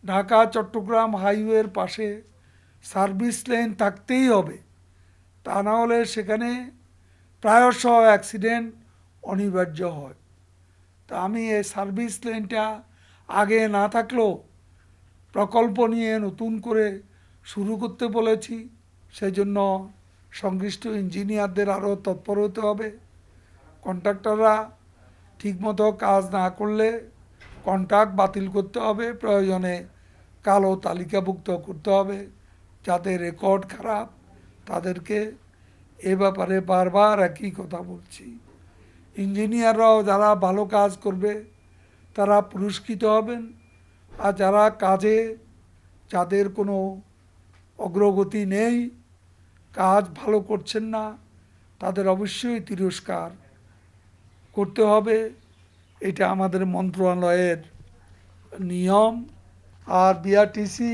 ঢাকা চট্টগ্রাম হাইওয়ের পাশে service lane থাকতেই হবে, তা না হলে সেখানে প্রায়শ অ্যাক্সিডেন্ট অনিবার্য হয়। তা আমি এই সার্ভিস লেনটা আগে না থাকলেও প্রকল্প নিয়ে নতুন করে শুরু করতে বলেছি। সেই জন্য সংশ্লিষ্ট ইঞ্জিনিয়ারদের আরও তৎপর হতে হবে। কন্ট্রাক্টররা ঠিকমতো কাজ না করলে কন্ট্রাক্ট বাতিল করতে হবে, প্রয়োজনে কালো তালিকাভুক্ত করতে হবে। যাদের রেকর্ড খারাপ তাদেরকে এ ব্যাপারে বারবার একই কথা বলছি। ইঞ্জিনিয়াররাও যারা ভালো কাজ করবে তারা পুরস্কৃত হবেন, আর যারা কাজে যাদের কোনো অগ্রগতি নেই, কাজ ভালো করছেন না, তাদের অবশ্যই তিরস্কার করতে হবে। এটা আমাদের মন্ত্রণালয়ের নিয়ম। আর বিআরটিসি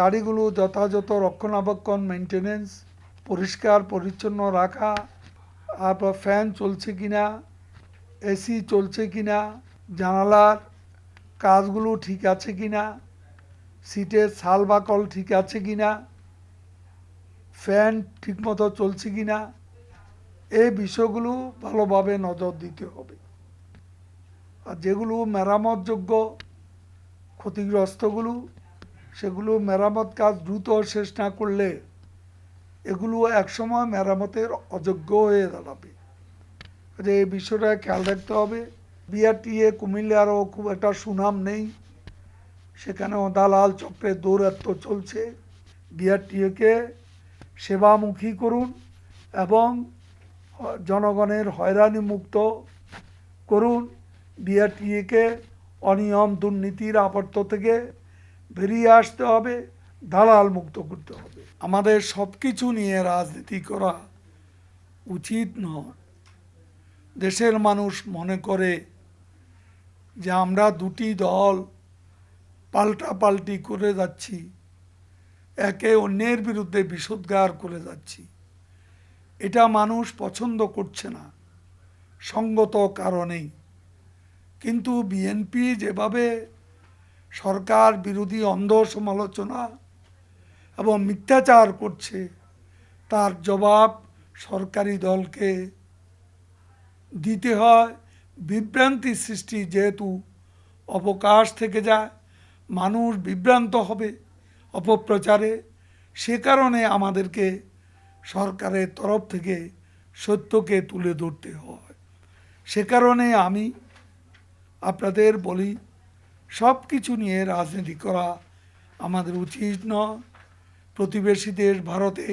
গাড়িগুলো যথাযথ রক্ষণাবেক্ষণ, মেনটেনেন্স, পরিষ্কার পরিচ্ছন্ন রাখা, তারপর ফ্যান চলছে কিনা, এসি চলছে কিনা, জানালার কাজগুলো ঠিক আছে কিনা, সিটের ছাল বাকল ঠিক আছে কিনা, ফ্যান ঠিকমতো চলছে কিনা, এই বিষয়গুলো ভালোভাবে নজর দিতে হবে। আর যেগুলো মেরামতযোগ্য ক্ষতিগ্রস্তগুলো, সেগুলো মেরামত কাজ দ্রুত শেষ না করলে এগুলো একসময় মেরামতের অযোগ্য হয়ে দাঁড়াবে। যে এই বিষয়টা খেয়াল রাখতে হবে। বিআরটিএ কুমিল্লারও খুব একটা সুনাম নেই, সেখানেও দালাল চক্রের দৌরাত্ম্য চলছে। বিআরটিএকে সেবামুখী করুন এবং জনগণের হয়রানি মুক্ত করুন। বিআরটিএকে অনিয়ম দুর্নীতির আবর্ত থেকে বেরিয়ে আসতে হবে, দালাল মুক্ত করতে হবে। আমাদের সব কিছু নিয়ে রাজনীতি করা উচিত নয়। দেশের মানুষ মনে করে যে আমরা দুটি দল পাল্টাপাল্টি করে যাচ্ছি, একে অন্যের বিরুদ্ধে বিষোদ্গার করে যাচ্ছি। এটা মানুষ পছন্দ করছে না সঙ্গত কারণেই। কিন্তু বিএনপি যেভাবে সরকার বিরোধী অন্ধ সমালোচনা এবং মিথ্যাচার করছে, তার জবাব সরকারি দলকে দিতে হয়। বিভ্রান্তি সৃষ্টি যেহেতু অবকাশ থেকে যায়, মানুষ বিভ্রান্ত হবে অপপ্রচারে, সে কারণে আমাদেরকে সরকারের তরফ থেকে সত্যকে তুলে ধরতে হয়। সে কারণে আমি আপনাদের বলি, সব কিছু নিয়ে রাজনীতি করা আমাদের উচিত নয়। প্রতিবেশী দেশ ভারতে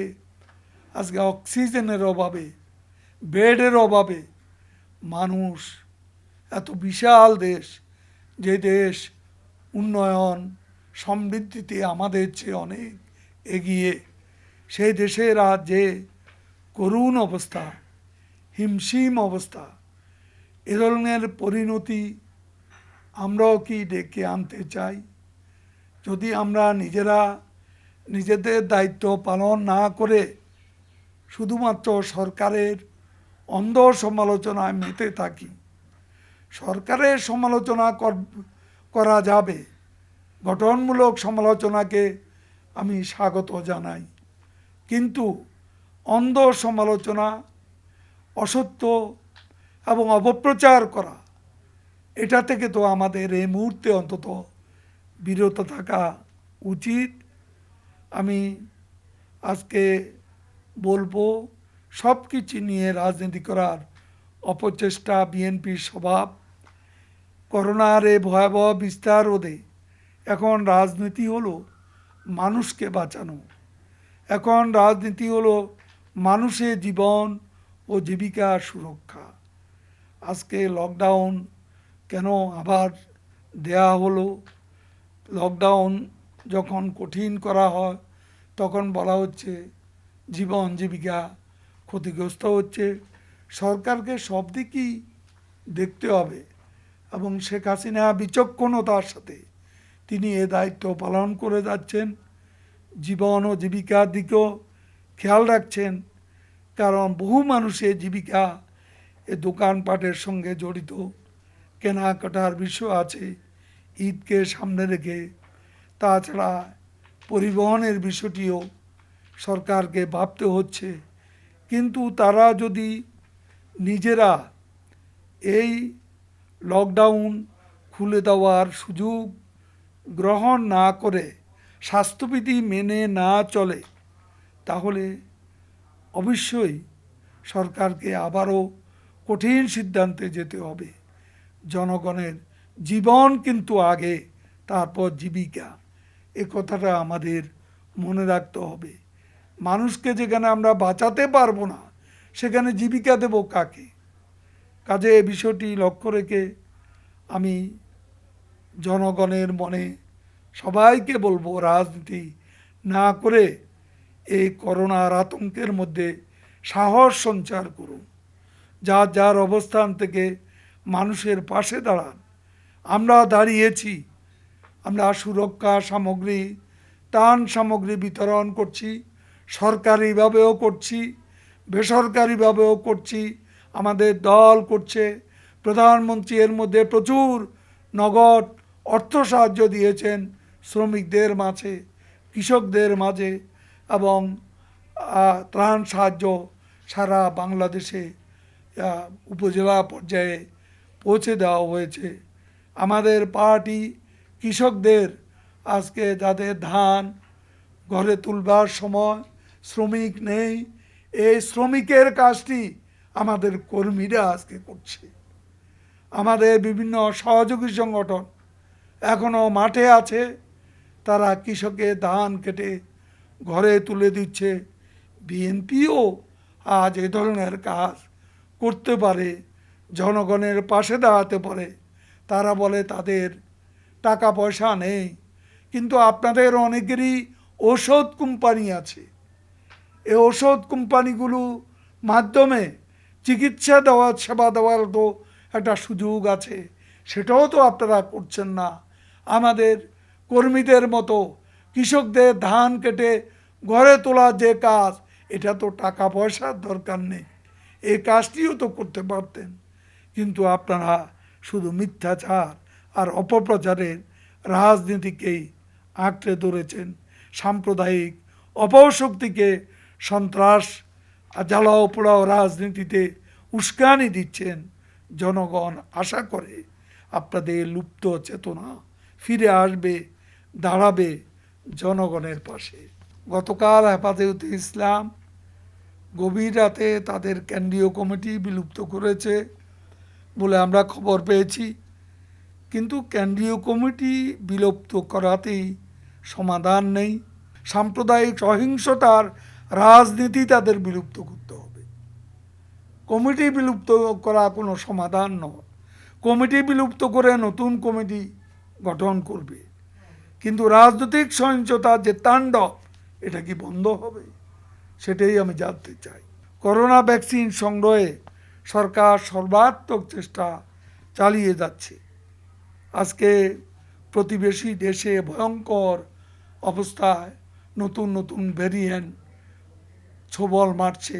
আজকে অক্সিজেনের অভাবে, বেডের অভাবে মানুষ, এত বিশাল দেশ, যে দেশ উন্নয়ন সমৃদ্ধিতে আমাদের চেয়ে অনেক এগিয়ে, সেই দেশের আজ যে করুণ অবস্থা, হিমশিম অবস্থা, এ ধরনের পরিণতি আমরাও কি ডেকে আনতে চাই? যদি আমরা নিজেরা নিজেদের দায়িত্ব পালন না করে শুধুমাত্র সরকারের অন্ধ সমালোচনায় মেতে থাকি, সরকারের সমালোচনা করা যাবে, গঠনমূলক সমালোচনাকে আমি স্বাগত জানাই, কিন্তু অন্ধ সমালোচনা, অসত্য এবং অপপ্রচার করা, এটা থেকে তো আমাদের এই মুহূর্তে অন্তত বিরত থাকা উচিত। আমি আজকে বলবো, সব কিছু নিয়ে রাজনীতি করার অপচেষ্টা বিএনপির স্বভাব। করোনার এই ভয়াবহ বিস্তার রোধে এখন রাজনীতি হলো মানুষকে বাঁচানো, এখন রাজনীতি হলো মানুষের জীবন ও জীবিকার সুরক্ষা। আজকে লকডাউন কেন আবার দেয়া হলো? লকডাউন যখন কঠিন করা হয় তখন বলা হচ্ছে জীবন জীবিকা ক্ষতিগ্রস্ত হচ্ছে। সরকারকে সব দিকই দেখতে হবে এবং শেখ হাসিনা বিচক্ষণতার সাথে তিনি এ দায়িত্ব পালন করে যাচ্ছেন। জীবন ও জীবিকার দিকেও খেয়াল রাখছেন, কারণ বহু মানুষের জীবিকা এ দোকানপাটের সঙ্গে জড়িত, কেনাকাটার বিষয় আছে। ঈদকে সামনে রেখে তাছাড়া পরিবহনের বিষয়টিও সরকারকে ভাবতে হচ্ছে। কিন্তু তারা যদি নিজেরা এই লকডাউন খুলে দেওয়ার সুযোগ গ্রহণ না করে স্বাস্থ্যবিধি মেনে না চলে, তাহলে অবশ্যই সরকারকে আবারও কঠিন সিদ্ধান্তে যেতে হবে। জনগণের জীবন কিন্তু আগে, তারপর জীবিকা, এ কথাটা আমাদের মনে রাখতে হবে। মানুষকে যেখানে আমরা বাঁচাতে পারবো না, সেখানে জীবিকা দেব কাকে? কাজে এ বিষয়টি লক্ষ্য রেখে আমি জনগণের মনে সবাইকে বলবো, রাজনীতি না করে এই করোনার আতঙ্কের মধ্যে সাহস সঞ্চার করুন। যার যার অবস্থান থেকে মানুষের পাশে দাঁড়ান। আমরা দাঁড়িয়েছি, আমরা সুরক্ষা সামগ্রী, ত্রাণ সামগ্রী বিতরণ করছি, সরকারিভাবেও করছি, বেসরকারিভাবেও করছি, আমাদের দল করছে। প্রধানমন্ত্রী এর মধ্যে প্রচুর নগদ অর্থ সাহায্য দিয়েছেন শ্রমিকদের মাঝে, কৃষকদের মাঝে, এবং ত্রাণ সাহায্য সারা বাংলাদেশে উপজেলা পর্যায়ে পৌঁছে দেওয়া হয়েছে। আমাদের পার্টি কৃষকদের, আজকে যাদের ধান ঘরে তুলবার সময় শ্রমিক নেই, এই শ্রমিকের কাজটি আমাদের কর্মীরা আজকে করছে। আমাদের বিভিন্ন সহযোগী সংগঠন এখনও মাঠে আছে, তারা কৃষকের ধান কেটে ঘরে তুলে দিচ্ছে। বিএনপিও আজ এ ধরনের কাজ করতে পারে, জনগণের পাশে দাঁড়াতে পারে। তারা বলে তাদের টাকা পয়সা নেই, কিন্তু আপনাদের অনেকেরই ওষুধ কোম্পানি আছে। এই ওষুধ কোম্পানিগুলো মাধ্যমে চিকিৎসা দেওয়ার, সেবা দেওয়ার তো একটা সুযোগ আছে, সেটাও তো আপনারা করছেন না। আমাদের কর্মীদের মতো কৃষকদের ধান কেটে ঘরে তোলার যে কাজ, এটা তো টাকা পয়সার দরকার নেই, এই কাজটিও তো করতে পারতেন। কিন্তু আপনারা শুধু মিথ্যাচার আর অপপ্রচারের রাজনীতিকেই আঁকড়ে ধরেছেন। সাম্প্রদায়িক অপশক্তিকে সন্ত্রাস জ্বালাও পোড়াও রাজনীতিতে উস্কানি দিচ্ছেন। জনগণ আশা করে আপনাদের লুপ্ত চেতনা ফিরে আসবে, দাঁড়াবে জনগণের পাশে। গতকাল হেফাজতে ইসলাম গভীর রাতে তাদের কেন্দ্রীয় কমিটি বিলুপ্ত করেছে বলে আমরা খবর পেয়েছি। কিন্তু কেন্দ্রীয় কমিটি বিলুপ্ত করাতেই সমাধান নেই। সাম্প্রদায়িক সহিংসতার রাজনীতি তাদের বিলুপ্ত করতে হবে। কমিটি বিলুপ্ত করা কোনো সমাধান নয়। কমিটি বিলুপ্ত করে নতুন কমিটি গঠন করবে, কিন্তু রাজনৈতিক সহিংসতার যে তাণ্ডব, এটা কি বন্ধ হবে? সেটাই আমি জানতে চাই। করোনা ভ্যাকসিন সংগ্রহে সরকার সর্বাত্মক চেষ্টা চালিয়ে যাচ্ছে। আজকে প্রতিবেশী দেশে ভয়ঙ্কর অবস্থায় নতুন নতুন ভ্যারিয়েন্ট ছোবল মারছে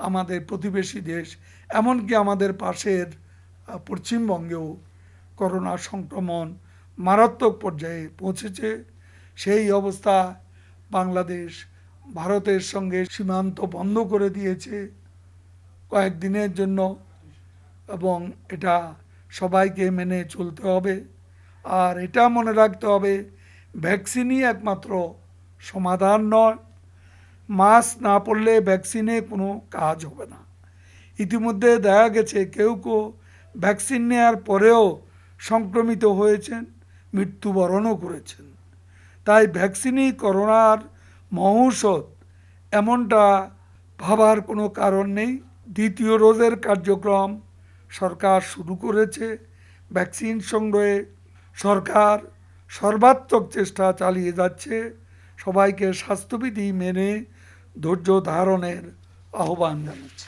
আমাদের প্রতিবেশী দেশ, এমনকি আমাদের পাশের পশ্চিমবঙ্গেও করোনা সংক্রমণ মারাত্মক পর্যায়ে পৌঁছেছে। সেই অবস্থা বাংলাদেশ ভারতের সঙ্গে সীমান্ত বন্ধ করে দিয়েছে কয়েকদিনের জন্য, এবং এটা সবাইকে মেনে চলতে হবে। আর এটা মনে রাখতে হবে, ভ্যাকসিনই একমাত্র সমাধান নয়। মাস্ক না পরলে ভ্যাকসিনে কোনো কাজ হবে না। ইতিমধ্যে দেখা গেছে কেউ কেউ ভ্যাকসিন নেওয়ার পরেও সংক্রমিত হয়েছেন, মৃত্যুবরণও করেছেন। তাই ভ্যাকসিনই করোনার মহৌষধ, এমনটা ভাবার কোনো কারণ নেই। দ্বিতীয় ডোজের কার্যক্রম সরকার শুরু করেছে। ভ্যাকসিন সংগ্রহে সরকার সর্বাত্মক চেষ্টা চালিয়ে যাচ্ছে। সবাইকে স্বাস্থ্যবিধি মেনে ধৈর্য ধারণের আহ্বান জানাচ্ছি।